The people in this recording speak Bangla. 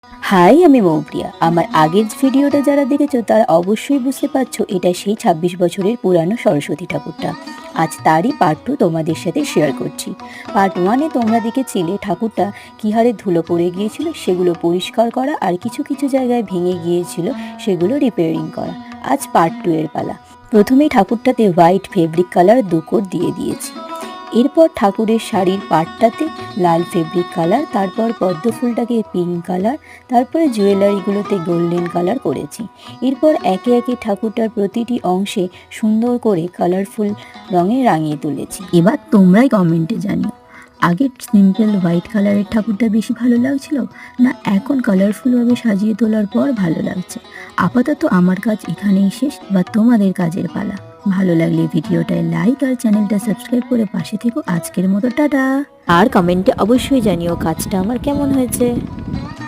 হাই, আমি মৌপ্রিয়া। আমার আগের ভিডিওটা যারা দেখেছো তারা অবশ্যই বুঝতে পারছো এটা সেই ২৬ বছরের পুরানো সরস্বতী ঠাকুরটা। আজ তারই পার্ট 2 তোমাদের সাথে শেয়ার করছি। পার্ট 1-এ তোমরা দেখেছিলে ঠাকুরটা কী হারে ধুলো পড়ে গিয়েছিল, সেগুলো পরিষ্কার করা, আর কিছু কিছু জায়গায় ভেঙে গিয়েছিল সেগুলো রিপেয়ারিং করা। আজ পার্ট 2 এর পালা। প্রথমেই ঠাকুরটাতে হোয়াইট ফেব্রিক কালার 2 কোট দিয়ে দিয়েছি। এরপর ঠাকুরের শাড়ির পাটটাতে লাল ফেব্রিক কালার, তারপর পদ্ম ফুলটাকে পিঙ্ক কালার, তারপরে জুয়েলারিগুলোতে গোল্ডেন কালার করেছি। এরপর একে একে ঠাকুরটার প্রতিটি অংশে সুন্দর করে কালারফুল রঙে রাঙিয়ে তুলেছি। এবার তোমরাই কমেন্টে জানিও, আগের সিম্পল হোয়াইট কালারের ঠাকুরটা বেশি ভালো লাগছিল, না এখন কালারফুলভাবে সাজিয়ে তোলার পর ভালো লাগছে? আপাতত আমার কাজ এখানেই শেষ, বা তোমাদের কাজের পালা। ভালো লাগলে ভিডিওটায় লাইক আর চ্যানেলটা সাবস্ক্রাইব করে পাশে থেকো। আজকের মতো টাটা। আর কমেন্টে অবশ্যই জানিও কাজটা আমার কেমন হয়েছে।